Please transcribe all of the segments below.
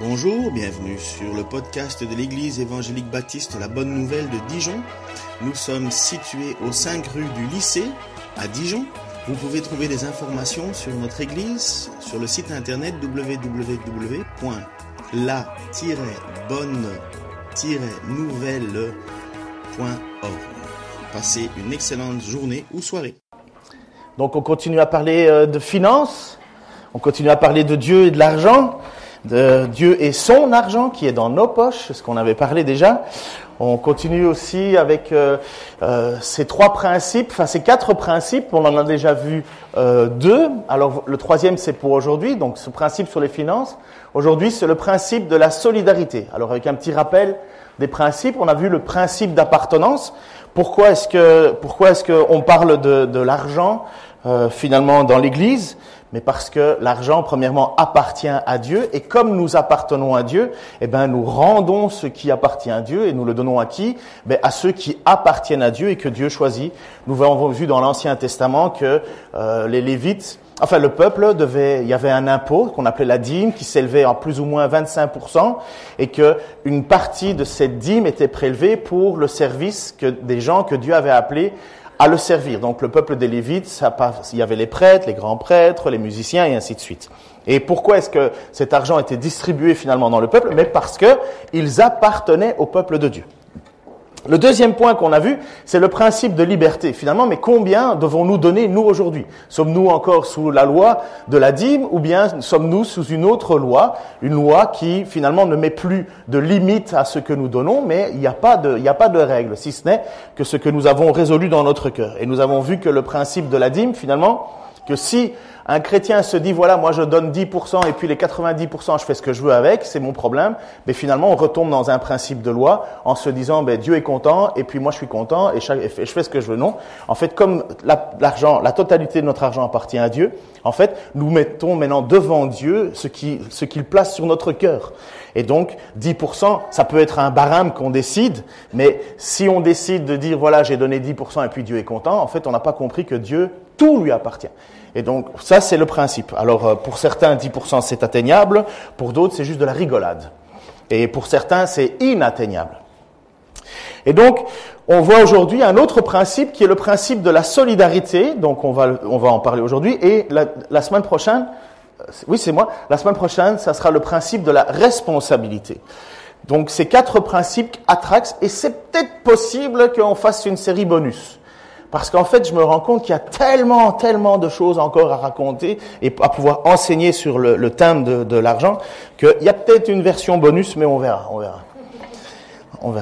Bonjour, bienvenue sur le podcast de l'Église évangélique baptiste La Bonne Nouvelle de Dijon. Nous sommes situés aux 5 rues du lycée à Dijon. Vous pouvez trouver des informations sur notre Église sur le site internet www.la-bonne-nouvelle.org. Passez une excellente journée ou soirée. Donc on continue à parler de finances, on continue à parler de Dieu et de l'argent, de Dieu et son argent qui est dans nos poches, ce qu'on avait parlé déjà. On continue aussi avec ces 4 principes, on en a déjà vu 2. Alors le troisième c'est pour aujourd'hui, donc ce principe sur les finances. Aujourd'hui c'est le principe de la solidarité. Alors avec un petit rappel des principes, on a vu le principe d'appartenance. Pourquoi est-ce qu'on parle de l'argent finalement dans l'Église ? Mais parce que l'argent, premièrement, appartient à Dieu, et comme nous appartenons à Dieu, nous rendons ce qui appartient à Dieu, et nous le donnons à qui ? À ceux qui appartiennent à Dieu et que Dieu choisit. Nous avons vu dans l'Ancien Testament que les Lévites, le peuple il y avait un impôt qu'on appelait la dîme, qui s'élevait à plus ou moins 25%, et que une partie de cette dîme était prélevée pour le service des gens que Dieu avait appelés à le servir. Donc le peuple des Lévites, il y avait les prêtres, les grands prêtres, les musiciens et ainsi de suite. Et pourquoi est-ce que cet argent était distribué finalement dans le peuple ? Mais parce que ils appartenaient au peuple de Dieu. Le deuxième point qu'on a vu, c'est le principe de liberté. Finalement, mais combien devons-nous donner, nous, aujourd'hui ? Sommes-nous encore sous la loi de la dîme ou bien sommes-nous sous une autre loi, une loi qui, finalement, ne met plus de limite à ce que nous donnons, mais il n'y a pas de règle, si ce n'est que ce que nous avons résolu dans notre cœur. Et nous avons vu que le principe de la dîme, finalement, que si un chrétien se dit, voilà, moi je donne 10% et puis les 90% je fais ce que je veux avec, c'est mon problème, mais finalement on retombe dans un principe de loi en se disant, Dieu est content et puis moi je suis content et je fais ce que je veux. Non. En fait, comme la totalité de notre argent appartient à Dieu, en fait, nous mettons maintenant devant Dieu ce qu'il place sur notre cœur. Et donc, 10%, ça peut être un barème qu'on décide, mais si on décide de dire, voilà, j'ai donné 10% et puis Dieu est content, en fait, on n'a pas compris que Dieu, tout lui appartient. Et donc, ça, c'est le principe. Alors, pour certains, 10% c'est atteignable, pour d'autres, c'est juste de la rigolade. Et pour certains, c'est inatteignable. Et donc, on voit aujourd'hui un autre principe qui est le principe de la solidarité. Donc, on va en parler aujourd'hui. Et la semaine prochaine, oui, c'est moi. La semaine prochaine, ça sera le principe de la responsabilité. Donc, ces 4 principes attraxent, et c'est peut-être possible qu'on fasse une série bonus. Parce qu'en fait, je me rends compte qu'il y a tellement de choses encore à raconter et à pouvoir enseigner sur le thème de l'argent, qu'il y a peut-être une version bonus, mais on verra. On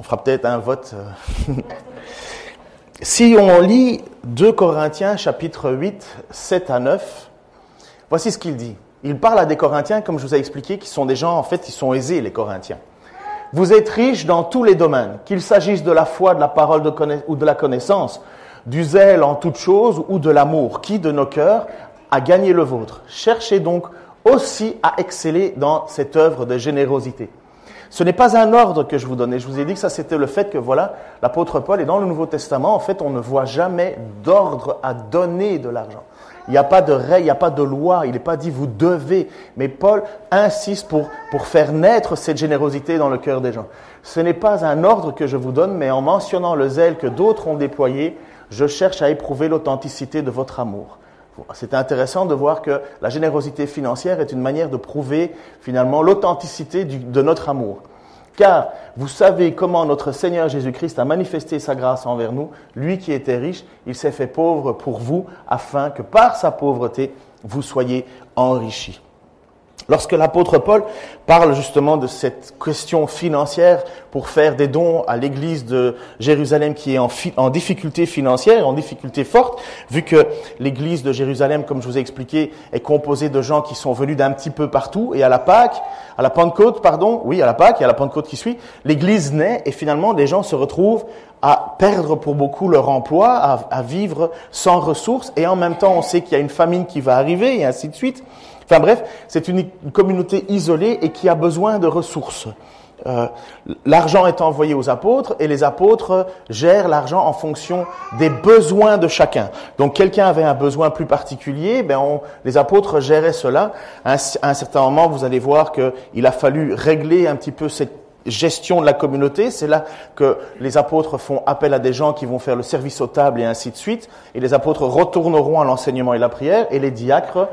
fera peut-être un vote. Si on lit 2 Corinthiens, chapitre 8, 7 à 9, voici ce qu'il dit. Il parle à des Corinthiens, comme je vous ai expliqué, qui sont des gens, en fait, ils sont aisés, les Corinthiens. Vous êtes riches dans tous les domaines, qu'il s'agisse de la foi, de la parole ou de la connaissance, du zèle en toutes choses ou de l'amour, qui de nos cœurs a gagné le vôtre. Cherchez donc aussi à exceller dans cette œuvre de générosité. Ce n'est pas un ordre que je vous donnais. Je vous ai dit que ça, c'était le fait que, voilà, l'apôtre Paul est dans le Nouveau Testament. En fait, on ne voit jamais d'ordre à donner de l'argent. Il n'y a pas de règle, il n'y a pas de loi, il n'est pas dit vous devez. Mais Paul insiste pour faire naître cette générosité dans le cœur des gens. Ce n'est pas un ordre que je vous donne, mais en mentionnant le zèle que d'autres ont déployé, je cherche à éprouver l'authenticité de votre amour. C'est intéressant de voir que la générosité financière est une manière de prouver finalement l'authenticité de notre amour. Car vous savez comment notre Seigneur Jésus-Christ a manifesté sa grâce envers nous. Lui qui était riche, il s'est fait pauvre pour vous, afin que par sa pauvreté, vous soyez enrichis. Lorsque l'apôtre Paul parle justement de cette question financière pour faire des dons à l'église de Jérusalem qui est en difficulté financière, en difficulté forte, vu que l'église de Jérusalem, comme je vous ai expliqué, est composée de gens qui sont venus d'un petit peu partout, et à la Pentecôte qui suit, l'église naît et finalement les gens se retrouvent à perdre pour beaucoup leur emploi, à vivre sans ressources, et en même temps on sait qu'il y a une famine qui va arriver et ainsi de suite. Enfin bref, c'est une communauté isolée et qui a besoin de ressources. l'argent est envoyé aux apôtres et les apôtres gèrent l'argent en fonction des besoins de chacun. Donc quelqu'un avait un besoin plus particulier, les apôtres géraient cela. À un certain moment, vous allez voir qu'il a fallu régler un petit peu cette gestion de la communauté. C'est là que les apôtres font appel à des gens qui vont faire le service aux tables et ainsi de suite. Et les apôtres retourneront à l'enseignement et la prière. Et les diacres,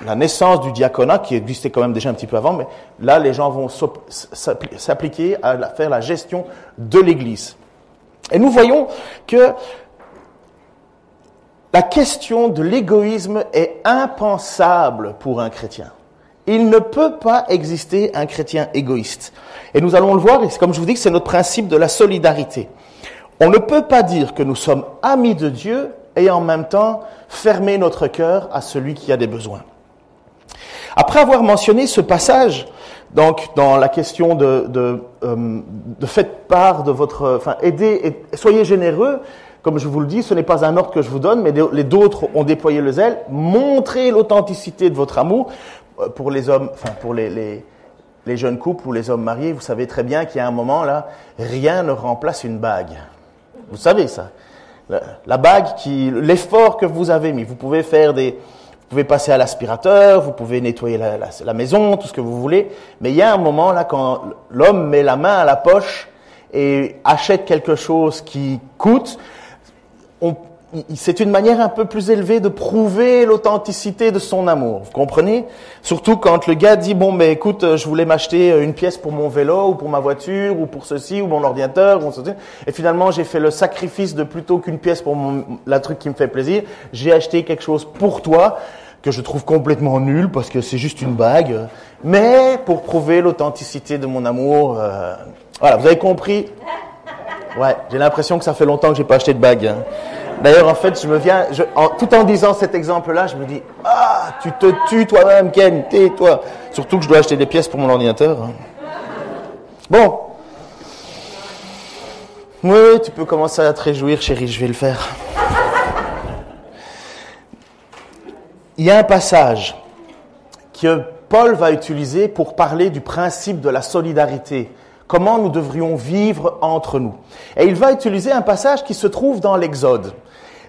la naissance du diaconat, qui existait quand même déjà un petit peu avant, mais là, les gens vont s'appliquer à faire la gestion de l'Église. Et nous voyons que la question de l'égoïsme est impensable pour un chrétien. Il ne peut pas exister un chrétien égoïste. Et nous allons le voir, et comme je vous dis, c'est notre principe de la solidarité. On ne peut pas dire que nous sommes amis de Dieu et en même temps fermer notre cœur à celui qui a des besoins. Après avoir mentionné ce passage, donc dans la question de faites part de votre, aidez et soyez généreux. Comme je vous le dis, ce n'est pas un ordre que je vous donne, mais les d'autres ont déployé le zèle. Montrez l'authenticité de votre amour. Pour les hommes, pour les jeunes couples ou les hommes mariés, vous savez très bien qu'il y a un moment là, rien ne remplace une bague. Vous savez ça. La bague l'effort que vous avez mis, vous pouvez passer à l'aspirateur, vous pouvez nettoyer la maison, tout ce que vous voulez, mais il y a un moment là quand l'homme met la main à la poche et achète quelque chose qui coûte, c'est une manière un peu plus élevée de prouver l'authenticité de son amour. Vous comprenez? Surtout quand le gars dit, écoute, je voulais m'acheter une pièce pour mon vélo, ou pour ma voiture, ou pour ceci, ou mon ordinateur, ou ceci. Et finalement, j'ai fait le sacrifice de plutôt qu'une pièce pour la truc qui me fait plaisir, j'ai acheté quelque chose pour toi, que je trouve complètement nul, parce que c'est juste une bague, mais pour prouver l'authenticité de mon amour. Voilà, vous avez compris? Ouais, j'ai l'impression que ça fait longtemps que j'ai pas acheté de bague. Hein. D'ailleurs, en fait, tout en disant cet exemple-là, je me dis, tu te tues toi-même, Ken, tais-toi. Surtout que je dois acheter des pièces pour mon ordinateur. Hein. Bon. Oui, tu peux commencer à te réjouir, chérie, je vais le faire. Il y a un passage que Paul va utiliser pour parler du principe de la solidarité. Comment nous devrions vivre entre nous. Et il va utiliser un passage qui se trouve dans l'Exode.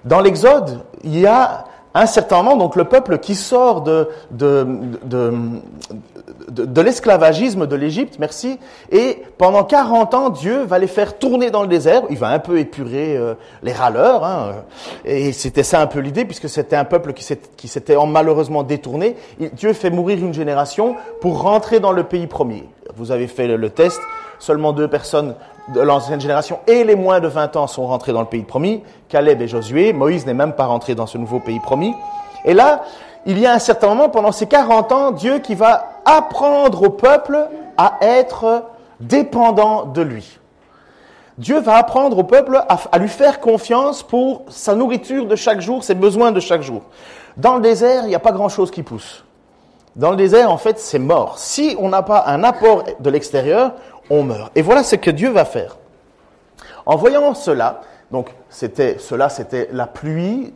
Dans l'Exode, il y a un certain moment, donc le peuple qui sort de l'esclavagisme de l'Égypte, et pendant 40 ans, Dieu va les faire tourner dans le désert, il va un peu épurer les râleurs, et c'était ça un peu l'idée, puisque c'était un peuple qui s'était malheureusement détourné. Dieu fait mourir une génération pour rentrer dans le pays promis. Vous avez fait le test, seulement 2 personnes de l'ancienne génération et les moins de 20 ans sont rentrés dans le pays promis, Caleb et Josué. Moïse n'est même pas rentré dans ce nouveau pays promis. Et là, il y a un certain moment, pendant ces 40 ans, Dieu qui va apprendre au peuple à être dépendant de lui. Dieu va apprendre au peuple à lui faire confiance pour sa nourriture de chaque jour, ses besoins de chaque jour. Dans le désert, il n'y a pas grand-chose qui pousse. Dans le désert, en fait, c'est mort. Si on n'a pas un apport de l'extérieur, on meurt. Et voilà ce que Dieu va faire. En voyant cela, donc c'était la pluie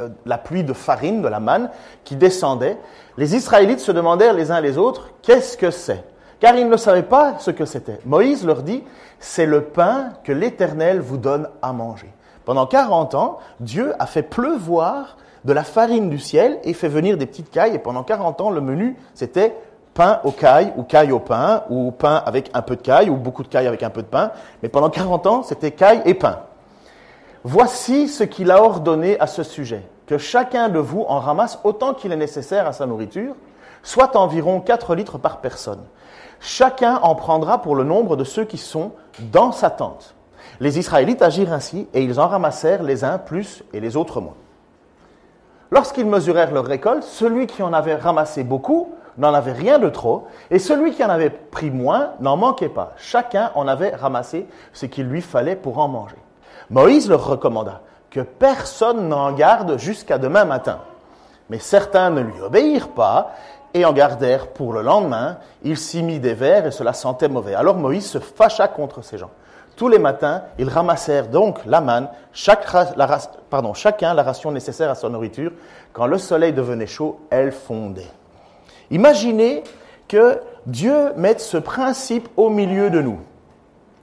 de farine, de la manne, qui descendait. Les Israélites se demandèrent les uns les autres, qu'est-ce que c'est? Car ils ne savaient pas ce que c'était. Moïse leur dit, c'est le pain que l'Éternel vous donne à manger. Pendant 40 ans, Dieu a fait pleuvoir de la farine du ciel et fait venir des petites cailles. Et pendant 40 ans, le menu, c'était pain aux cailles, ou cailles au pain, ou pain avec un peu de cailles, ou beaucoup de cailles avec un peu de pain. Mais pendant 40 ans, c'était cailles et pain. Voici ce qu'il a ordonné à ce sujet, que chacun de vous en ramasse autant qu'il est nécessaire à sa nourriture, soit environ 4 litres par personne. Chacun en prendra pour le nombre de ceux qui sont dans sa tente. Les Israélites agirent ainsi, et ils en ramassèrent les uns plus et les autres moins. Lorsqu'ils mesurèrent leur récolte, celui qui en avait ramassé beaucoup n'en avait rien de trop, et celui qui en avait pris moins n'en manquait pas. Chacun en avait ramassé ce qu'il lui fallait pour en manger. Moïse leur recommanda que personne n'en garde jusqu'à demain matin. Mais certains ne lui obéirent pas et en gardèrent pour le lendemain. Il s'y mit des vers et cela sentait mauvais. Alors Moïse se fâcha contre ces gens. Tous les matins, ils ramassèrent donc la manne, chacun la ration nécessaire à sa nourriture. Quand le soleil devenait chaud, elle fondait. Imaginez que Dieu mette ce principe au milieu de nous.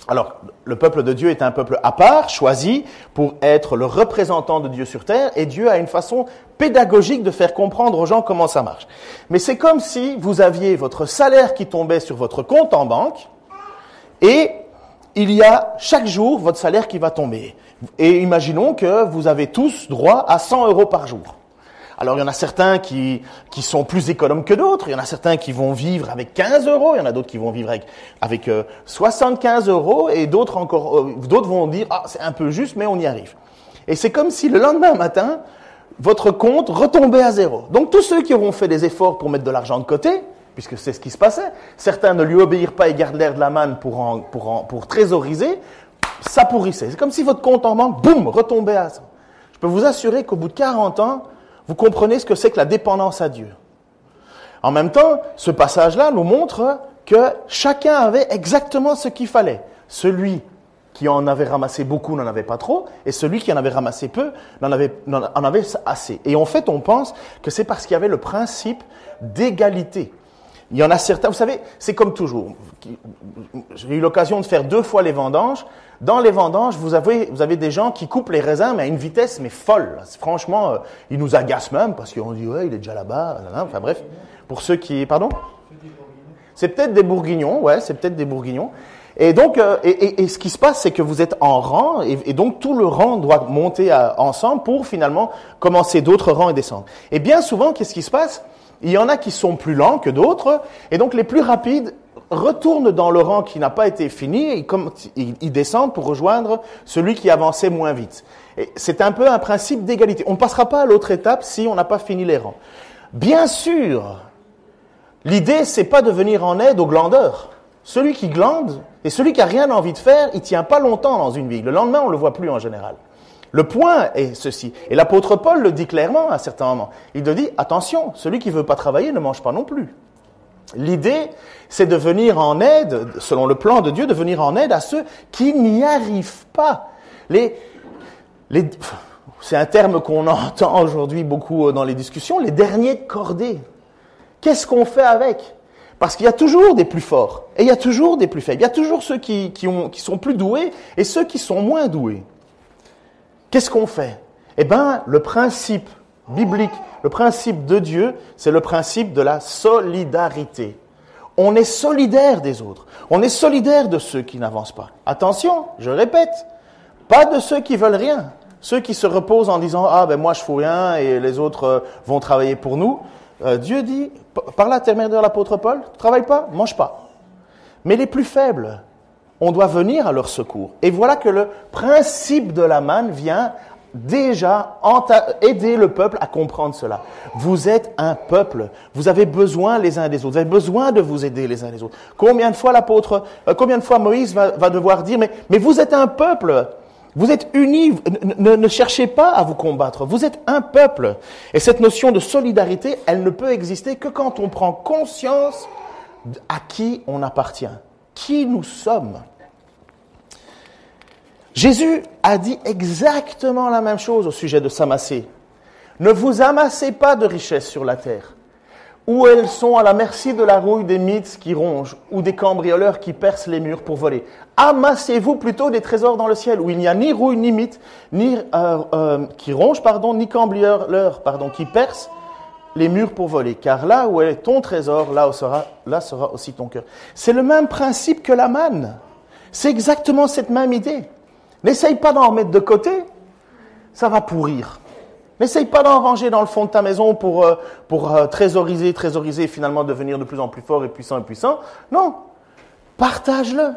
Alors, le peuple de Dieu est un peuple à part, choisi pour être le représentant de Dieu sur terre, et Dieu a une façon pédagogique de faire comprendre aux gens comment ça marche. Mais c'est comme si vous aviez votre salaire qui tombait sur votre compte en banque, et il y a chaque jour votre salaire qui va tomber. Et imaginons que vous avez tous droit à 100 € par jour. Alors, il y en a certains qui sont plus économes que d'autres. Il y en a certains qui vont vivre avec 15 €. Il y en a d'autres qui vont vivre avec 75 € et d'autres vont dire, c'est un peu juste, mais on y arrive. Et c'est comme si le lendemain matin, votre compte retombait à zéro. Donc, tous ceux qui auront fait des efforts pour mettre de l'argent de côté, puisque c'est ce qui se passait, certains ne lui obéirent pas et gardent l'air de la manne pour trésoriser, ça pourrissait. C'est comme si votre compte en banque, boum, retombait à zéro. Je peux vous assurer qu'au bout de 40 ans, vous comprenez ce que c'est que la dépendance à Dieu. En même temps, ce passage-là nous montre que chacun avait exactement ce qu'il fallait. Celui qui en avait ramassé beaucoup n'en avait pas trop, et celui qui en avait ramassé peu en avait assez. Et en fait, on pense que c'est parce qu'il y avait le principe d'égalité. Il y en a certains, vous savez, c'est comme toujours. J'ai eu l'occasion de faire 2 fois les vendanges. Dans les vendanges, vous avez des gens qui coupent les raisins, mais à une vitesse folle. Franchement, ils nous agacent même parce qu'on dit ouais, il est déjà là-bas. Enfin bref, pour ceux qui, pardon, c'est peut-être des bourguignons, ouais, c'est peut-être des bourguignons. Et donc, et ce qui se passe, c'est que vous êtes en rang, et donc tout le rang doit monter ensemble pour finalement commencer d'autres rangs et descendre. Et bien souvent, qu'est-ce qui se passe? Il y en a qui sont plus lents que d'autres, et donc les plus rapides retournent dans le rang qui n'a pas été fini, et ils descendent pour rejoindre celui qui avançait moins vite. Et c'est un peu un principe d'égalité. On ne passera pas à l'autre étape si on n'a pas fini les rangs. Bien sûr, l'idée, c'est pas de venir en aide aux glandeurs. Celui qui glande, et celui qui a rien envie de faire, il tient pas longtemps dans une vie. Le lendemain, on le voit plus en général. Le point est ceci. Et l'apôtre Paul le dit clairement à un certain moment. Il te dit, attention, celui qui veut pas travailler ne mange pas non plus. L'idée, c'est de venir en aide, selon le plan de Dieu, de venir en aide à ceux qui n'y arrivent pas. C'est un terme qu'on entend aujourd'hui beaucoup dans les discussions, les derniers de cordée. Qu'est-ce qu'on fait avec? Parce qu'il y a toujours des plus forts, et il y a toujours des plus faibles. Il y a toujours ceux qui sont plus doués et ceux qui sont moins doués. Qu'est-ce qu'on fait? Eh bien, le principe biblique, le principe de Dieu, c'est le principe de la solidarité. On est solidaire des autres. On est solidaire de ceux qui n'avancent pas. Attention, je répète, pas de ceux qui veulent rien. Ceux qui se reposent en disant « Ah, ben moi je fous rien et les autres vont travailler pour nous ». Dieu dit, par l'intermédiaire de l'apôtre Paul, « Travaille pas, mange pas ». Mais les plus faibles, on doit venir à leur secours. Et voilà que le principe de la manne vient déjà aider le peuple à comprendre cela. Vous êtes un peuple. Vous avez besoin les uns des autres. Vous avez besoin de vous aider les uns les autres. Combien de fois Moïse va devoir dire, mais vous êtes un peuple. Vous êtes unis. Ne cherchez pas à vous combattre. Vous êtes un peuple. Et cette notion de solidarité, elle ne peut exister que quand on prend conscience à qui on appartient. Qui nous sommes. Jésus a dit exactement la même chose au sujet de s'amasser. Ne vous amassez pas de richesses sur la terre, où elles sont à la merci de la rouille des mythes qui rongent, ou des cambrioleurs qui percent les murs pour voler. Amassez-vous plutôt des trésors dans le ciel, où il n'y a ni rouille, ni mythe, qui rongent, ni cambrioleurs, qui percent les murs pour voler. Car là où est ton trésor, là sera aussi ton cœur. C'est le même principe que la manne. C'est exactement cette même idée. N'essaye pas d'en remettre de côté, ça va pourrir. N'essaye pas d'en ranger dans le fond de ta maison pour trésoriser et finalement devenir de plus en plus fort et puissant. Non, partage-le.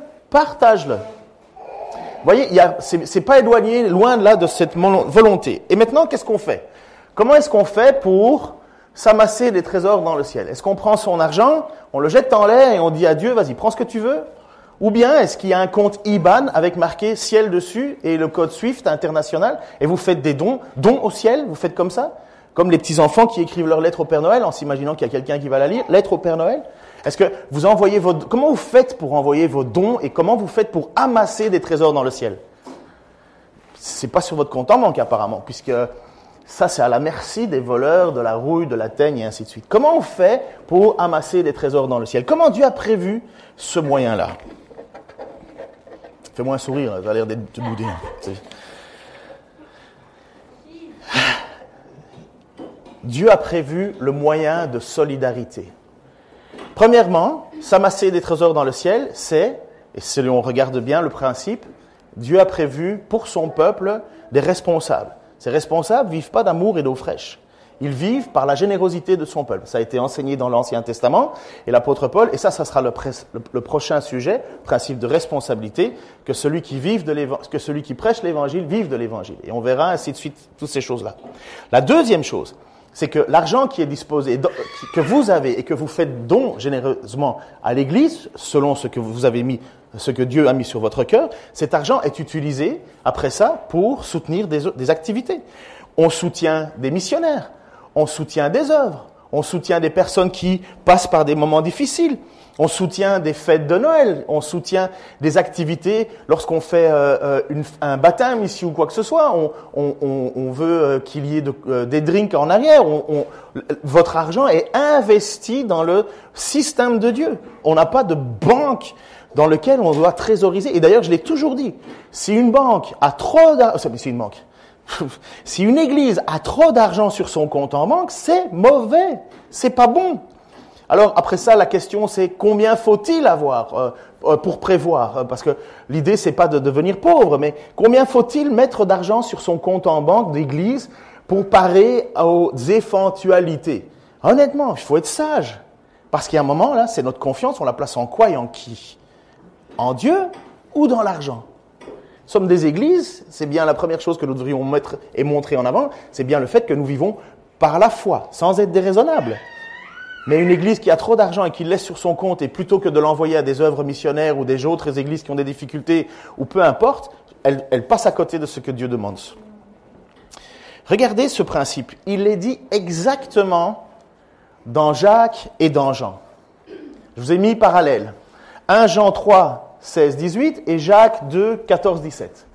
Vous voyez, c'est pas éloigné, loin de là de cette volonté. Et maintenant, qu'est-ce qu'on fait? Comment est-ce qu'on fait pour s'amasser des trésors dans le ciel? Est-ce qu'on prend son argent, on le jette en l'air et on dit à Dieu, vas-y, prends ce que tu veux? Ou bien, est-ce qu'il y a un compte IBAN avec marqué ciel dessus et le code SWIFT international et vous faites des dons au ciel, vous faites comme ça? Comme les petits-enfants qui écrivent leur lettre au Père Noël en s'imaginant qu'il y a quelqu'un qui va la lire. Lettre au Père Noël. Est-ce que vous envoyez comment vous faites pour envoyer vos dons et comment vous faites pour amasser des trésors dans le ciel? C'est pas sur votre compte en banque apparemment, puisque ça c'est à la merci des voleurs, de la rouille, de la teigne et ainsi de suite. Comment on fait pour amasser des trésors dans le ciel? Comment Dieu a prévu ce moyen-là? Fais-moi un sourire, tu as l'air d'être boudé. Dieu a prévu le moyen de solidarité. Premièrement, s'amasser des trésors dans le ciel, et si on regarde bien le principe, Dieu a prévu pour son peuple des responsables. Ces responsables ne vivent pas d'amour et d'eau fraîche. Ils vivent par la générosité de son peuple. Ça a été enseigné dans l'Ancien Testament et l'apôtre Paul, et ça sera le prochain sujet, principe de responsabilité, que celui qui prêche l'évangile vive de l'évangile. Et on verra ainsi de suite toutes ces choses-là. La deuxième chose, c'est que l'argent qui est disposé, que vous avez et que vous faites don généreusement à l'Église, selon ce que Dieu a mis sur votre cœur, cet argent est utilisé après ça pour soutenir des activités. On soutient des missionnaires. On soutient des œuvres, on soutient des personnes qui passent par des moments difficiles, on soutient des fêtes de Noël, on soutient des activités lorsqu'on fait un baptême ici ou quoi que ce soit, on veut qu'il y ait des drinks en arrière, votre argent est investi dans le système de Dieu. On n'a pas de banque dans laquelle on doit trésoriser. Et d'ailleurs, je l'ai toujours dit, si une banque a trop d'argent, si une église a trop d'argent sur son compte en banque, c'est mauvais, c'est pas bon. Alors après ça, la question c'est combien faut-il avoir pour prévoir, parce que l'idée c'est pas de devenir pauvre, mais combien faut-il mettre d'argent sur son compte en banque d'église pour parer aux éventualités. Honnêtement, il faut être sage, parce qu'il y a un moment là, c'est notre confiance, on la place en quoi et en qui? En Dieu ou dans l'argent? Nous sommes des églises, c'est bien la première chose que nous devrions mettre et montrer en avant, c'est bien le fait que nous vivons par la foi, sans être déraisonnables. Mais une église qui a trop d'argent et qui le laisse sur son compte, et plutôt que de l'envoyer à des œuvres missionnaires ou des autres églises qui ont des difficultés, ou peu importe, elle passe à côté de ce que Dieu demande. Regardez ce principe, il est dit exactement dans Jacques et dans Jean. Je vous ai mis parallèle. 1 Jean 3, 16, 18 et Jacques 2, 14, 17.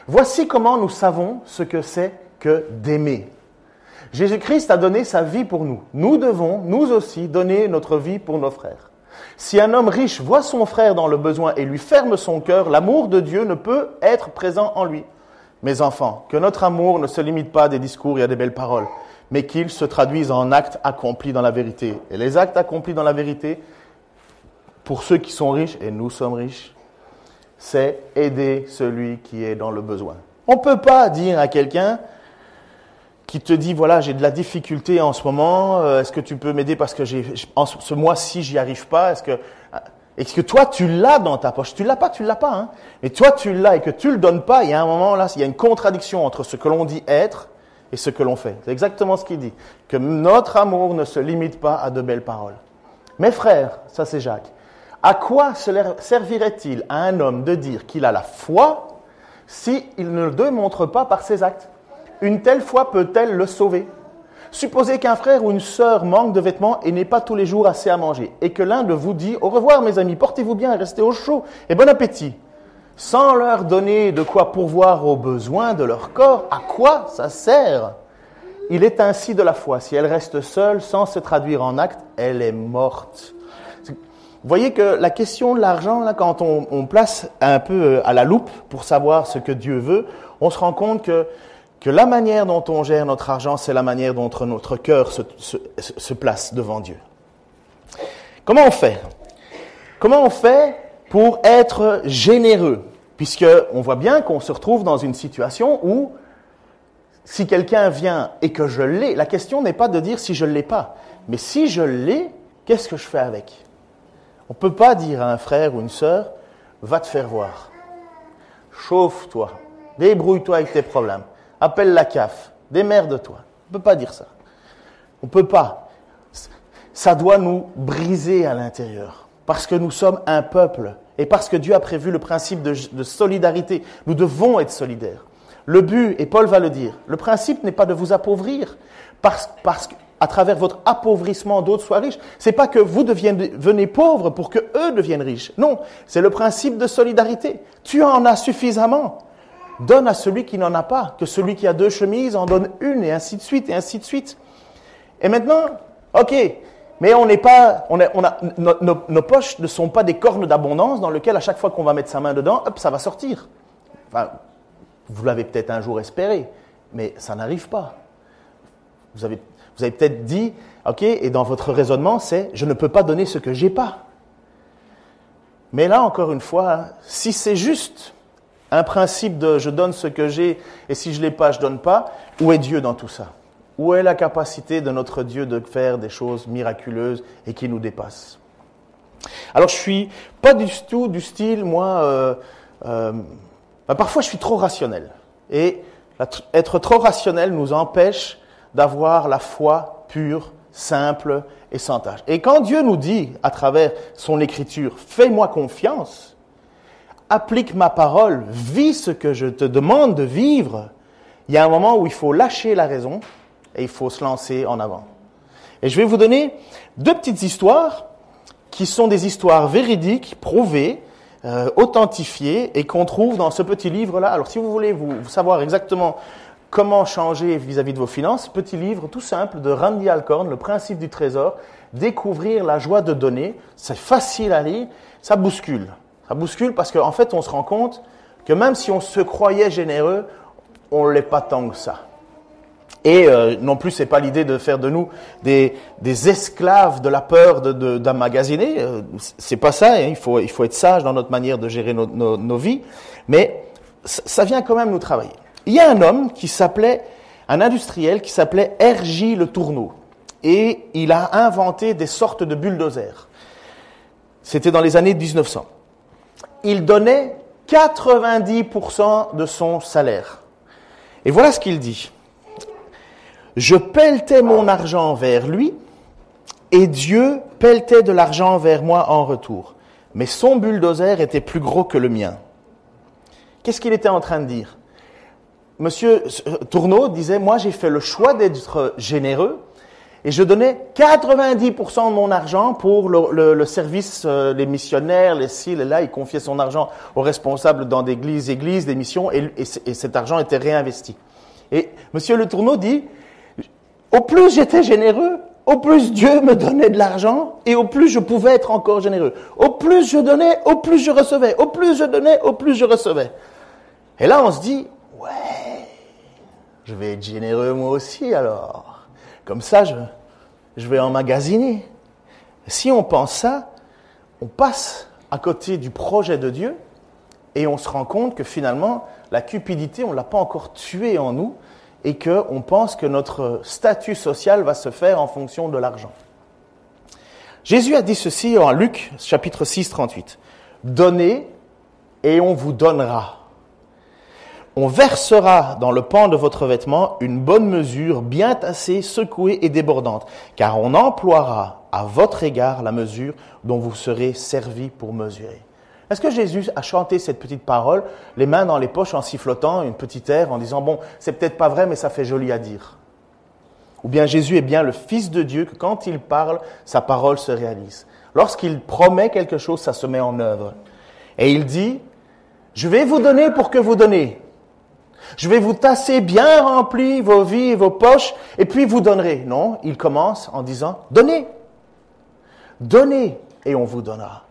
Voici comment nous savons ce que c'est que d'aimer. Jésus-Christ a donné sa vie pour nous. Nous devons, nous aussi, donner notre vie pour nos frères. Si un homme riche voit son frère dans le besoin et lui ferme son cœur, l'amour de Dieu ne peut être présent en lui. Mes enfants, que notre amour ne se limite pas à des discours et à des belles paroles, mais qu'il se traduise en actes accomplis dans la vérité. Et les actes accomplis dans la vérité, pour ceux qui sont riches, et nous sommes riches, c'est aider celui qui est dans le besoin. On ne peut pas dire à quelqu'un qui te dit, voilà, j'ai de la difficulté en ce moment, est-ce que tu peux m'aider parce que ce mois-ci, j'y arrive pas, est-ce que toi, tu l'as dans ta poche? Tu l'as pas, hein. Mais toi, tu l'as et que tu le donnes pas, il y a un moment là, il y a une contradiction entre ce que l'on dit être et ce que l'on fait. C'est exactement ce qu'il dit. Que notre amour ne se limite pas à de belles paroles. Mes frères, ça c'est Jacques, à quoi servirait-il à un homme de dire qu'il a la foi s'il ne le démontre pas par ses actes? Une telle foi peut-elle le sauver? Supposez qu'un frère ou une sœur manque de vêtements et n'ait pas tous les jours assez à manger, et que l'un de vous dit « Au revoir mes amis, portez-vous bien et restez au chaud, et bon appétit », sans leur donner de quoi pourvoir aux besoins de leur corps, à quoi ça sert? Il est ainsi de la foi. Si elle reste seule, sans se traduire en actes, elle est morte. Vous voyez que la question de l'argent, là, quand on place un peu à la loupe pour savoir ce que Dieu veut, on se rend compte que la manière dont on gère notre argent, c'est la manière dont notre cœur se place devant Dieu. Comment on fait? Comment on fait pour être généreux? Puisqu'on voit bien qu'on se retrouve dans une situation où, si quelqu'un vient et que je l'ai, la question n'est pas de dire si je ne l'ai pas, mais si je l'ai, qu'est-ce que je fais avec? On ne peut pas dire à un frère ou une sœur, va te faire voir. Chauffe-toi, débrouille-toi avec tes problèmes. Appelle la CAF, démerde-toi. On ne peut pas dire ça. On ne peut pas. Ça doit nous briser à l'intérieur. Parce que nous sommes un peuple. Et parce que Dieu a prévu le principe de solidarité. Nous devons être solidaires. Le but, et Paul va le dire, le principe n'est pas de vous appauvrir. Parce qu'à travers votre appauvrissement, d'autres soient riches. C'est pas que vous devenez pauvres pour que eux deviennent riches. Non, c'est le principe de solidarité. Tu en as suffisamment. Donne à celui qui n'en a pas, que celui qui a 2 chemises en donne une, et ainsi de suite, et ainsi de suite. Et maintenant, ok, Mais on n'est pas, nos poches ne sont pas des cornes d'abondance dans lesquelles à chaque fois qu'on va mettre sa main dedans, hop, ça va sortir. Enfin, vous l'avez peut-être un jour espéré, mais ça n'arrive pas. Vous avez peut-être dit, ok, et dans votre raisonnement, c'est je ne peux pas donner ce que j'ai pas. Mais là, encore une fois, si c'est juste un principe de je donne ce que j'ai et si je l'ai pas, je donne pas, où est Dieu dans tout ça? Où est la capacité de notre Dieu de faire des choses miraculeuses et qui nous dépassent? Alors, je suis pas du tout du style, moi, parfois je suis trop rationnel. Et être trop rationnel nous empêche d'avoir la foi pure, simple et sans tâche. Et quand Dieu nous dit, à travers son écriture, « Fais-moi confiance, applique ma parole, vis ce que je te demande de vivre », il y a un moment où il faut lâcher la raison et il faut se lancer en avant. Et je vais vous donner 2 petites histoires qui sont des histoires véridiques, prouvées, authentifiées et qu'on trouve dans ce petit livre-là. Alors si vous voulez vous savoir exactement comment changer vis-à-vis de vos finances, petit livre tout simple de Randy Alcorn, Le principe du trésor, découvrir la joie de donner, c'est facile à lire, ça bouscule. Ça bouscule parce qu'en fait on se rend compte que même si on se croyait généreux, on ne l'est pas tant que ça. Et non plus, c'est pas l'idée de faire de nous des esclaves de la peur d'emmagasiner. C'est pas ça. Hein. Il faut être sage dans notre manière de gérer nos vies. Mais ça vient quand même nous travailler. Il y a un industriel qui s'appelait R.J. Le Tourneau. Et il a inventé des sortes de bulldozers. C'était dans les années 1900. Il donnait 90% de son salaire. Et voilà ce qu'il dit. Je pelletais mon argent vers lui et Dieu pelletait de l'argent vers moi en retour. Mais son bulldozer était plus gros que le mien. Qu'est-ce qu'il était en train de dire? Monsieur Tourneau disait, moi j'ai fait le choix d'être généreux et je donnais 90% de mon argent pour le service, les missionnaires, les ci, les là. Il confiait son argent aux responsables dans des églises, des missions et cet argent était réinvesti. Et Monsieur Le Tourneau dit, au plus j'étais généreux, au plus Dieu me donnait de l'argent et au plus je pouvais être encore généreux. Au plus je donnais, au plus je recevais. Au plus je donnais, au plus je recevais. Et là on se dit, ouais, je vais être généreux moi aussi alors. Comme ça je vais emmagasiner. Si on pense ça, on passe à côté du projet de Dieu et on se rend compte que finalement la cupidité, on ne l'a pas encore tuée en nous et qu'on pense que notre statut social va se faire en fonction de l'argent. Jésus a dit ceci en Luc, chapitre 6, 38. « Donnez et on vous donnera. On versera dans le pan de votre vêtement une bonne mesure, bien tassée, secouée et débordante, car on emploiera à votre égard la mesure dont vous serez servis pour mesurer. » Est-ce que Jésus a chanté cette petite parole, les mains dans les poches en sifflotant une petite air, en disant « Bon, c'est peut-être pas vrai, mais ça fait joli à dire ». Ou bien Jésus est bien le Fils de Dieu, que quand il parle, sa parole se réalise. Lorsqu'il promet quelque chose, ça se met en œuvre. Et il dit « Je vais vous donner pour que vous donnez. Je vais vous tasser bien remplis vos vies et vos poches, et puis vous donnerez. » Non, il commence en disant « Donnez. Donnez, et on vous donnera. »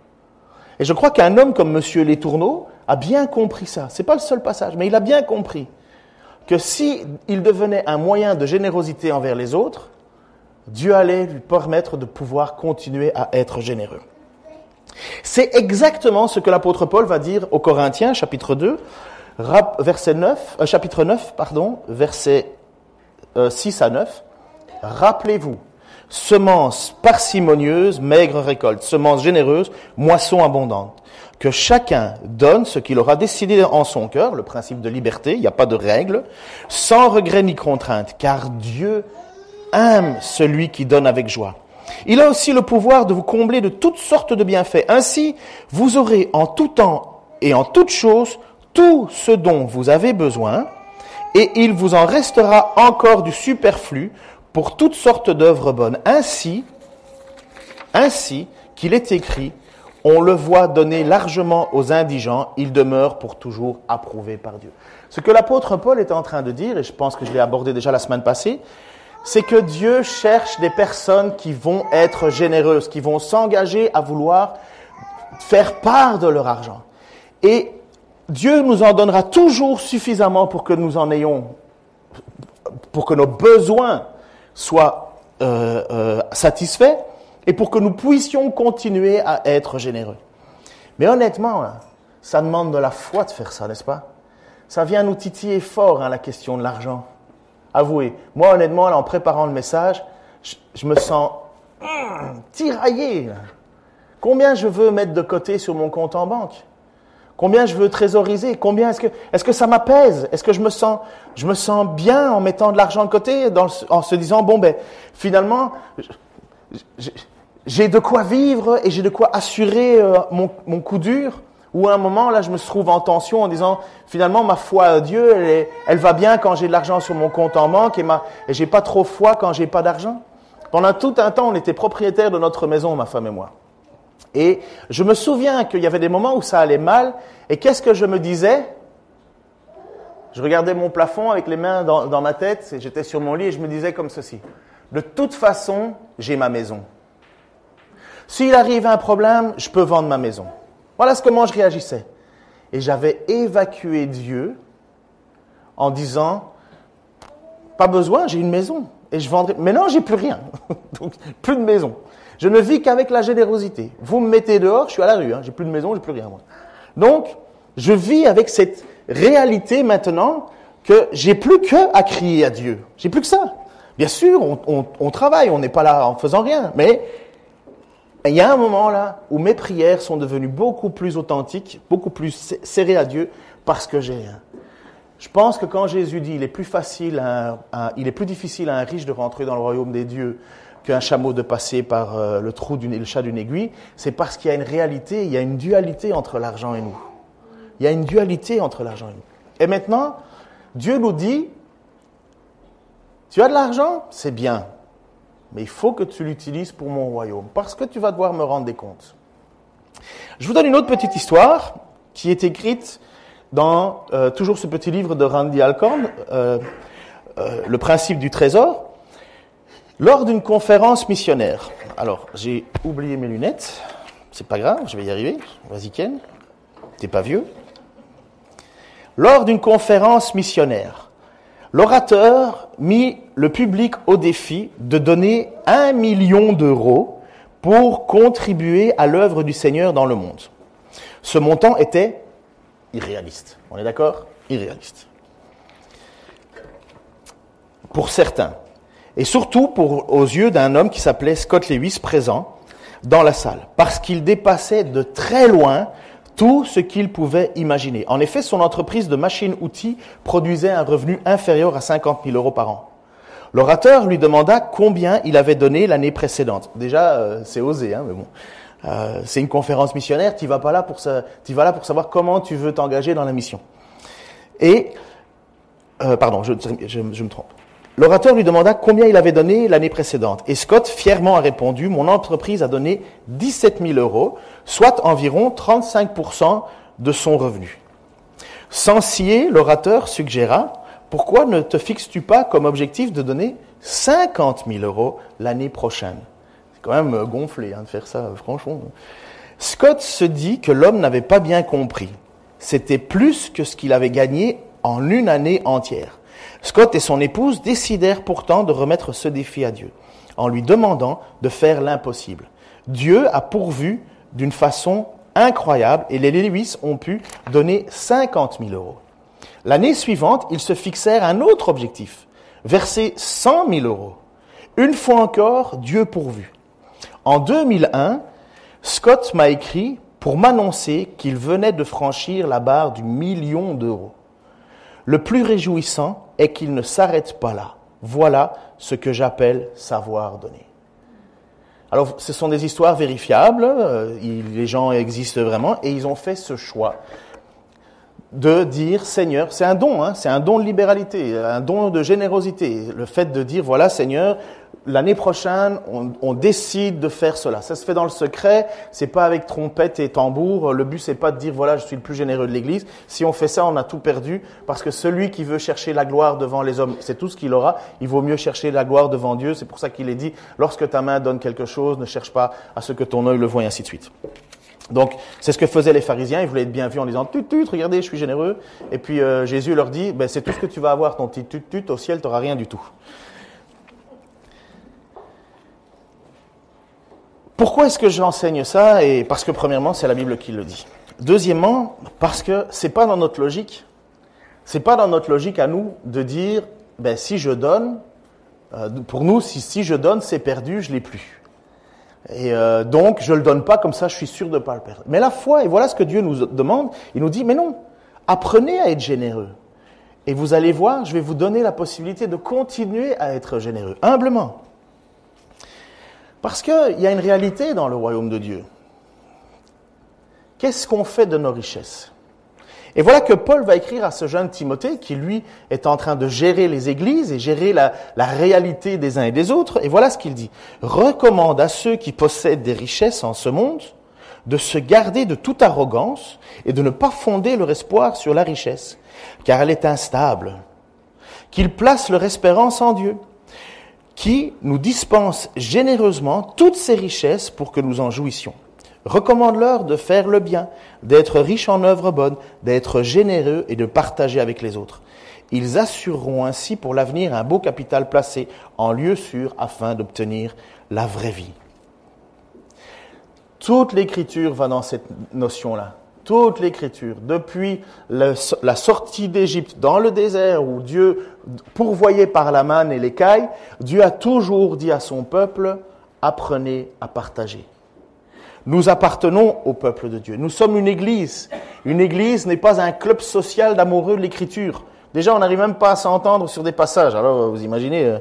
Et je crois qu'un homme comme Monsieur Les Tourneaux a bien compris ça. C'est pas le seul passage, mais il a bien compris que si il devenait un moyen de générosité envers les autres, Dieu allait lui permettre de pouvoir continuer à être généreux. C'est exactement ce que l'apôtre Paul va dire aux Corinthiens, chapitre 2, chapitre 9, versets 6 à 9. Rappelez-vous, semence parcimonieuse, maigre récolte, semence généreuse, moisson abondante. Que chacun donne ce qu'il aura décidé en son cœur, le principe de liberté, il n'y a pas de règle, sans regret ni contrainte, car Dieu aime celui qui donne avec joie. Il a aussi le pouvoir de vous combler de toutes sortes de bienfaits. Ainsi, vous aurez en tout temps et en toutes choses tout ce dont vous avez besoin, et il vous en restera encore du superflu pour toutes sortes d'œuvres bonnes. Ainsi qu'il est écrit, on le voit donner largement aux indigents, il demeure pour toujours approuvé par Dieu. Ce que l'apôtre Paul est en train de dire, et je pense que je l'ai abordé déjà la semaine passée, c'est que Dieu cherche des personnes qui vont être généreuses, qui vont s'engager à vouloir faire part de leur argent. Et Dieu nous en donnera toujours suffisamment pour que nous en ayons, pour que nos besoins soient satisfaits et pour que nous puissions continuer à être généreux. Mais honnêtement, là, ça demande de la foi de faire ça, n'est-ce pas? Ça vient nous titiller fort, la question de l'argent. Avouez, moi honnêtement, là, en préparant le message, je me sens tiraillé. Là. Combien je veux mettre de côté sur mon compte en banque? Combien je veux trésoriser? Combien est-ce que ça m'apaise? Est-ce que je me sens bien en mettant de l'argent de côté, en se disant bon ben finalement j'ai de quoi vivre et j'ai de quoi assurer mon coup dur? Ou à un moment là je me trouve en tension en disant finalement ma foi à Dieu elle va bien quand j'ai de l'argent sur mon compte en banque et j'ai pas trop foi quand j'ai pas d'argent. Pendant tout un temps on était propriétaires de notre maison, ma femme et moi. Et je me souviens qu'il y avait des moments où ça allait mal. Et qu'est-ce que je me disais? Je regardais mon plafond avec les mains dans ma tête. Et j'étais sur mon lit et je me disais comme ceci. De toute façon, j'ai ma maison. S'il arrive un problème, je peux vendre ma maison. Voilà comment je réagissais. Et j'avais évacué Dieu en disant, pas besoin, j'ai une maison. Et je vendrai. Mais non, j'ai plus rien. Donc, plus de maison. Je ne vis qu'avec la générosité. Vous me mettez dehors, je suis à la rue. J'ai plus de maison, j'ai plus rien. Moi. Donc, je vis avec cette réalité maintenant que j'ai plus qu'à crier à Dieu. J'ai plus que ça. Bien sûr, on travaille, on n'est pas là en faisant rien. Mais il y a un moment là où mes prières sont devenues beaucoup plus authentiques, beaucoup plus serrées à Dieu parce que j'ai rien. Je pense que quand Jésus dit il est plus difficile à un riche de rentrer dans le royaume des dieux qu'un chameau de passer par le chat d'une aiguille, c'est parce qu'il y a une réalité, il y a une dualité entre l'argent et nous. Il y a une dualité entre l'argent et nous. Et maintenant, Dieu nous dit, tu as de l'argent, c'est bien, mais il faut que tu l'utilises pour mon royaume, parce que tu vas devoir me rendre des comptes. Je vous donne une autre petite histoire qui est écrite dans toujours ce petit livre de Randy Alcorn, Le principe du trésor. Lors d'une conférence missionnaire, alors j'ai oublié mes lunettes, c'est pas grave, je vais y arriver, vas-y Ken, t'es pas vieux. Lors d'une conférence missionnaire, l'orateur mit le public au défi de donner 1 million d'euros pour contribuer à l'œuvre du Seigneur dans le monde. Ce montant était irréaliste, on est d'accord? Irréaliste. Pour certains. Et surtout aux yeux d'un homme qui s'appelait Scott Lewis présent dans la salle, parce qu'il dépassait de très loin tout ce qu'il pouvait imaginer. En effet, son entreprise de machines-outils produisait un revenu inférieur à 50 000 euros par an. L'orateur lui demanda combien il avait donné l'année précédente. Déjà, c'est osé, mais bon. C'est une conférence missionnaire, tu vas là pour savoir comment tu veux t'engager dans la mission. Et, je me trompe. L'orateur lui demanda combien il avait donné l'année précédente. Et Scott fièrement a répondu, mon entreprise a donné 17 000 euros, soit environ 35% de son revenu. Sans scier, l'orateur suggéra, pourquoi ne te fixes-tu pas comme objectif de donner 50 000 euros l'année prochaine? C'est quand même gonflé de faire ça, franchement. Scott se dit que l'homme n'avait pas bien compris. C'était plus que ce qu'il avait gagné en une année entière. Scott et son épouse décidèrent pourtant de remettre ce défi à Dieu, en lui demandant de faire l'impossible. Dieu a pourvu d'une façon incroyable et les Lewis ont pu donner 50 000 euros. L'année suivante, ils se fixèrent un autre objectif, verser 100 000 euros. Une fois encore, Dieu pourvu. En 2001, Scott m'a écrit pour m'annoncer qu'il venait de franchir la barre du 1 million d'euros. Le plus réjouissant est qu'il ne s'arrête pas là. Voilà ce que j'appelle savoir donner. Alors, ce sont des histoires vérifiables, les gens existent vraiment, et ils ont fait ce choix de dire Seigneur, c'est un don, c'est un don de libéralité, un don de générosité. Le fait de dire voilà Seigneur, l'année prochaine, on décide de faire cela. Ça se fait dans le secret, c'est pas avec trompette et tambour. Le but c'est pas de dire voilà je suis le plus généreux de l'Église. Si on fait ça, on a tout perdu parce que celui qui veut chercher la gloire devant les hommes, c'est tout ce qu'il aura. Il vaut mieux chercher la gloire devant Dieu. C'est pour ça qu'il est dit lorsque ta main donne quelque chose, ne cherche pas à ce que ton œil le voie et ainsi de suite. Donc, c'est ce que faisaient les pharisiens, ils voulaient être bien vus en disant « Tut, regardez, je suis généreux ». Et puis Jésus leur dit « c'est tout ce que tu vas avoir, ton petit tut, au ciel, tu n'auras rien du tout ». Pourquoi est-ce que j'enseigne ça? Et parce que premièrement, c'est la Bible qui le dit. Deuxièmement, parce que c'est pas dans notre logique. C'est pas dans notre logique à nous de dire si je donne, pour nous, si je donne, c'est perdu, je l'ai plus. Et donc, je le donne pas, comme ça, je suis sûr de pas le perdre. Mais la foi, et voilà ce que Dieu nous demande, il nous dit, mais non, apprenez à être généreux. Et vous allez voir, je vais vous donner la possibilité de continuer à être généreux, humblement. Parce qu'il y a une réalité dans le royaume de Dieu. Qu'est-ce qu'on fait de nos richesses? Et voilà que Paul va écrire à ce jeune Timothée qui, lui, est en train de gérer les églises et gérer la réalité des uns et des autres. Et voilà ce qu'il dit. « Recommande à ceux qui possèdent des richesses en ce monde de se garder de toute arrogance et de ne pas fonder leur espoir sur la richesse, car elle est instable. Qu'ils placent leur espérance en Dieu, qui nous dispense généreusement toutes ces richesses pour que nous en jouissions. Recommande-leur de faire le bien, d'être riches en œuvres bonnes, d'être généreux et de partager avec les autres. Ils assureront ainsi pour l'avenir un beau capital placé en lieu sûr afin d'obtenir la vraie vie. » Toute l'Écriture va dans cette notion-là. Toute l'Écriture, depuis la sortie d'Égypte dans le désert où Dieu pourvoyait par la manne et l'écaille, Dieu a toujours dit à son peuple, apprenez à partager. Nous appartenons au peuple de Dieu. Nous sommes une église. Une église n'est pas un club social d'amoureux de l'écriture. Déjà, on n'arrive même pas à s'entendre sur des passages. Alors, vous imaginez,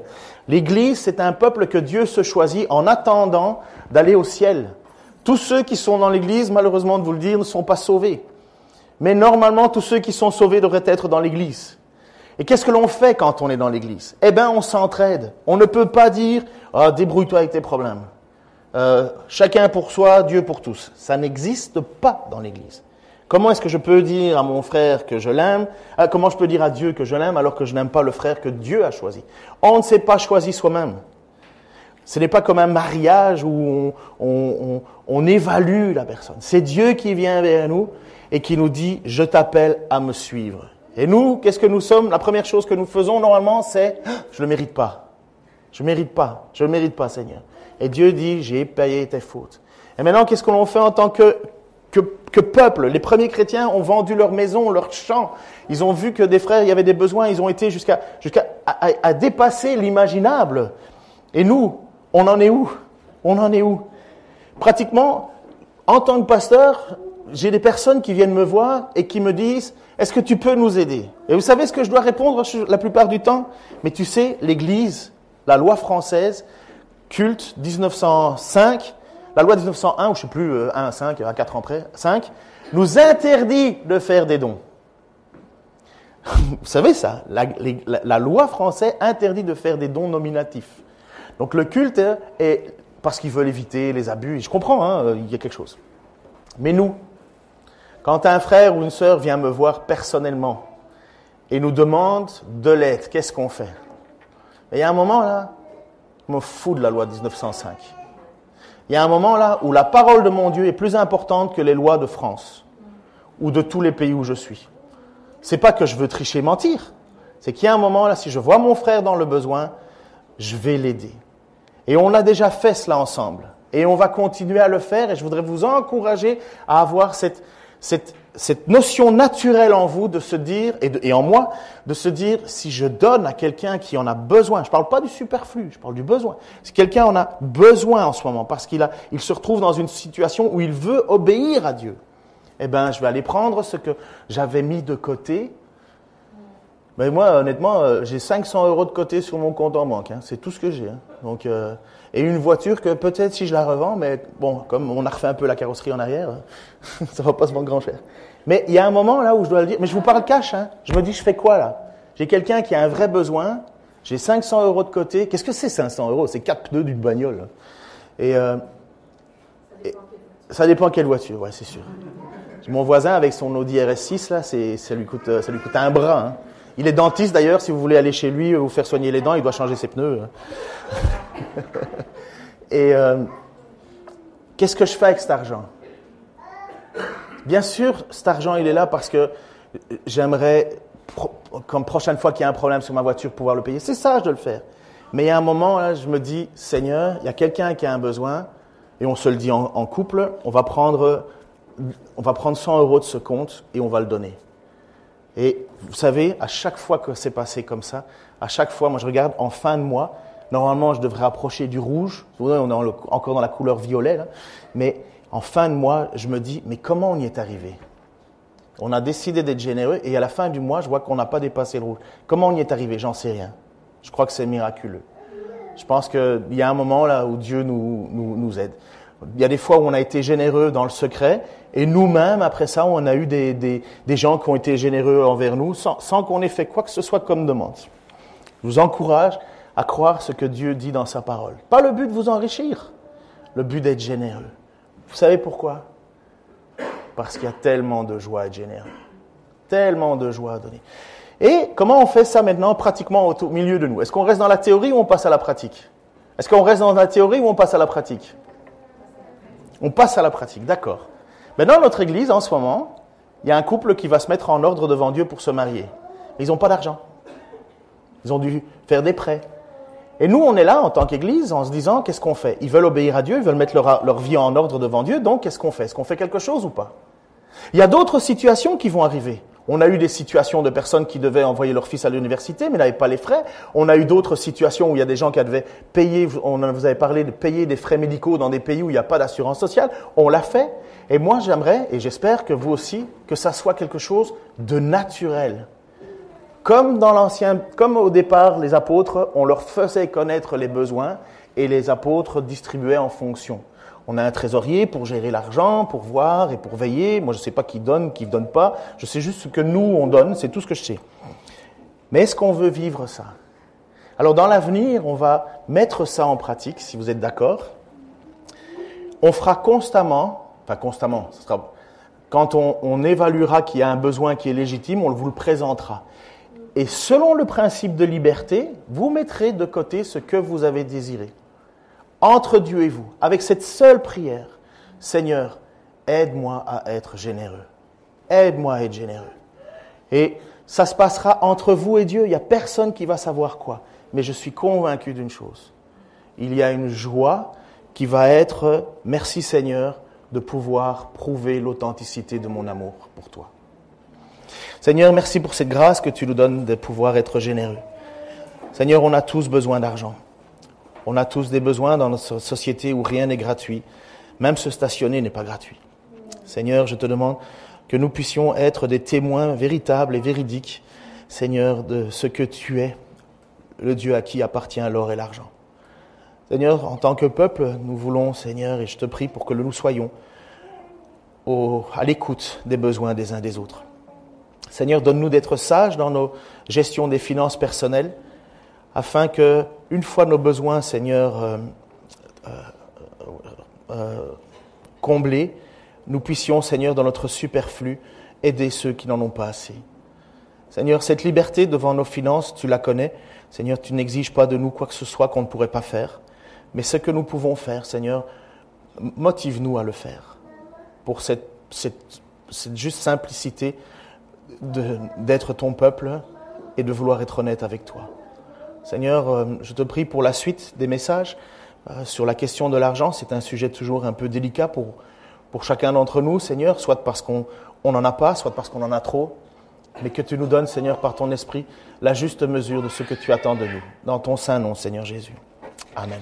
l'église, c'est un peuple que Dieu se choisit en attendant d'aller au ciel. Tous ceux qui sont dans l'église, malheureusement de vous le dire, ne sont pas sauvés. Mais normalement, tous ceux qui sont sauvés devraient être dans l'église. Et qu'est-ce que l'on fait quand on est dans l'église? On s'entraide. On ne peut pas dire « débrouille-toi avec tes problèmes ». Chacun pour soi, Dieu pour tous. Ça n'existe pas dans l'Église. Comment est-ce que je peux dire à mon frère que je l'aime? Comment je peux dire à Dieu que je l'aime alors que je n'aime pas le frère que Dieu a choisi? On ne s'est pas choisi soi-même. Ce n'est pas comme un mariage où on évalue la personne. C'est Dieu qui vient vers nous et qui nous dit « Je t'appelle à me suivre ». Et nous, qu'est-ce que nous sommes? La première chose que nous faisons normalement, c'est « Je ne le mérite pas. Je ne le mérite pas, Seigneur. » Et Dieu dit, j'ai payé tes fautes. Et maintenant, qu'est-ce que l'on fait en tant que peuple? Les premiers chrétiens ont vendu leur maison, leur champ. Ils ont vu que des frères, il y avait des besoins. Ils ont été jusqu'à dépasser l'imaginable. Et nous, on en est où? Pratiquement, en tant que pasteur, j'ai des personnes qui viennent me voir et qui me disent, est-ce que tu peux nous aider? Et vous savez ce que je dois répondre la plupart du temps? Mais tu sais, l'Église, la loi française, culte 1905, la loi 1901, ou je ne sais plus, 1 à 5, à 4 ans près, 5, nous interdit de faire des dons. Vous savez ça, la loi française interdit de faire des dons nominatifs. Donc le culte est, parce qu'ils veulent éviter les abus, et je comprends, il y a quelque chose. Mais nous, quand un frère ou une sœur vient me voir personnellement et nous demande de l'aide, qu'est-ce qu'on fait? Et il y a un moment là, je me fous de la loi 1905. Il y a un moment là où la parole de mon Dieu est plus importante que les lois de France ou de tous les pays où je suis. C'est pas que je veux tricher, mentir. C'est qu'il y a un moment là, si je vois mon frère dans le besoin, je vais l'aider. Et on a déjà fait cela ensemble. Et on va continuer à le faire. Et je voudrais vous encourager à avoir cette notion naturelle en vous de se dire, et en moi, de se dire, si je donne à quelqu'un qui en a besoin, je ne parle pas du superflu, je parle du besoin. Si quelqu'un en a besoin en ce moment, parce qu'il se retrouve dans une situation où il veut obéir à Dieu, je vais aller prendre ce que j'avais mis de côté Ben moi, honnêtement, j'ai 500 € de côté sur mon compte en banque. Hein. C'est tout ce que j'ai. Hein. Donc, et une voiture que peut-être si je la revends, mais bon, comme on a refait un peu la carrosserie en arrière, ça va pas se vendre grand cher. Mais il y a un moment là où je dois le dire. Mais je vous parle cash. Hein. Je me dis, je fais quoi là? J'ai quelqu'un qui a un vrai besoin. J'ai 500 € de côté. Qu'est-ce que c'est 500 €? C'est 4 pneus d'une bagnole. Et ça dépend quelle voiture. Ouais, c'est sûr. Mon voisin avec son Audi RS6 là, ça lui coûte un bras. Hein. Il est dentiste d'ailleurs, si vous voulez aller chez lui vous faire soigner les dents, il doit changer ses pneus. Et qu'est-ce que je fais avec cet argent? Bien sûr, cet argent, il est là parce que j'aimerais, comme prochaine fois qu'il y a un problème sur ma voiture, pouvoir le payer. C'est sage de le faire. Mais il y a un moment, là, je me dis, Seigneur, il y a quelqu'un qui a un besoin, et on se le dit en couple, on va prendre 100 € de ce compte et on va le donner. Et vous savez, à chaque fois que c'est passé comme ça, à chaque fois, moi je regarde en fin de mois, normalement je devrais approcher du rouge, on est encore dans la couleur violet, là, mais en fin de mois, je me dis, mais comment on y est arrivé? On a décidé d'être généreux et à la fin du mois, je vois qu'on n'a pas dépassé le rouge. Comment on y est arrivé? J'en sais rien. Je crois que c'est miraculeux. Je pense qu'il y a un moment là où Dieu nous aide. Il y a des fois où on a été généreux dans le secret et nous-mêmes, après ça, on a eu des gens qui ont été généreux envers nous sans qu'on ait fait quoi que ce soit comme demande. Je vous encourage à croire ce que Dieu dit dans sa parole. Pas le but de vous enrichir, le but d'être généreux. Vous savez pourquoi? Parce qu'il y a tellement de joie à être généreux. Tellement de joie à donner. Et comment on fait ça maintenant pratiquement au milieu de nous? Est-ce qu'on reste dans la théorie ou on passe à la pratique? Est-ce qu'on reste dans la théorie ou on passe à la pratique? On passe à la pratique, d'accord. Mais dans notre église, en ce moment, il y a un couple qui va se mettre en ordre devant Dieu pour se marier. Ils n'ont pas d'argent. Ils ont dû faire des prêts. Et nous, on est là en tant qu'église en se disant, qu'est-ce qu'on fait? Ils veulent obéir à Dieu, ils veulent mettre leur vie en ordre devant Dieu, donc qu'est-ce qu'on fait? Est-ce qu'on fait quelque chose ou pas? Il y a d'autres situations qui vont arriver. On a eu des situations de personnes qui devaient envoyer leur fils à l'université, mais n'avaient pas les frais. On a eu d'autres situations où il y a des gens qui devaient payer, vous avez parlé de payer des frais médicaux dans des pays où il n'y a pas d'assurance sociale. On l'a fait. Et moi, j'aimerais, et j'espère que vous aussi, que ça soit quelque chose de naturel. Comme au départ, les apôtres, on leur faisait connaître les besoins et les apôtres distribuaient en fonction. On a un trésorier pour gérer l'argent, pour voir et pour veiller. Moi, je ne sais pas qui donne pas. Je sais juste ce que nous, on donne. C'est tout ce que je sais. Mais est-ce qu'on veut vivre ça? Alors, dans l'avenir, on va mettre ça en pratique, si vous êtes d'accord. On fera constamment, ce sera, quand on évaluera qu'il y a un besoin qui est légitime, on vous le présentera. Et selon le principe de liberté, vous mettrez de côté ce que vous avez désiré. Entre Dieu et vous, avec cette seule prière, Seigneur, aide-moi à être généreux. Aide-moi à être généreux. Et ça se passera entre vous et Dieu. Il n'y a personne qui va savoir quoi. Mais je suis convaincu d'une chose. Il y a une joie qui va être, merci Seigneur, de pouvoir prouver l'authenticité de mon amour pour toi. Seigneur, merci pour cette grâce que tu nous donnes de pouvoir être généreux. Seigneur, on a tous besoin d'argent. On a tous des besoins dans notre société où rien n'est gratuit. Même se stationner n'est pas gratuit. Seigneur, je te demande que nous puissions être des témoins véritables et véridiques, Seigneur, de ce que tu es, le Dieu à qui appartient l'or et l'argent. Seigneur, en tant que peuple, nous voulons, Seigneur, et je te prie pour que nous soyons à l'écoute des besoins des uns des autres. Seigneur, donne-nous d'être sages dans nos gestions des finances personnelles, afin que, une fois nos besoins, Seigneur, comblés, nous puissions, Seigneur, dans notre superflu, aider ceux qui n'en ont pas assez. Seigneur, cette liberté devant nos finances, tu la connais. Seigneur, tu n'exiges pas de nous quoi que ce soit qu'on ne pourrait pas faire. Mais ce que nous pouvons faire, Seigneur, motive-nous à le faire. Pour cette juste simplicité d'être ton peuple et de vouloir être honnête avec toi. Seigneur, je te prie pour la suite des messages sur la question de l'argent. C'est un sujet toujours un peu délicat pour chacun d'entre nous, Seigneur, soit parce qu'on n'en a pas, soit parce qu'on en a trop, mais que tu nous donnes, Seigneur, par ton esprit, la juste mesure de ce que tu attends de nous. Dans ton saint nom, Seigneur Jésus. Amen.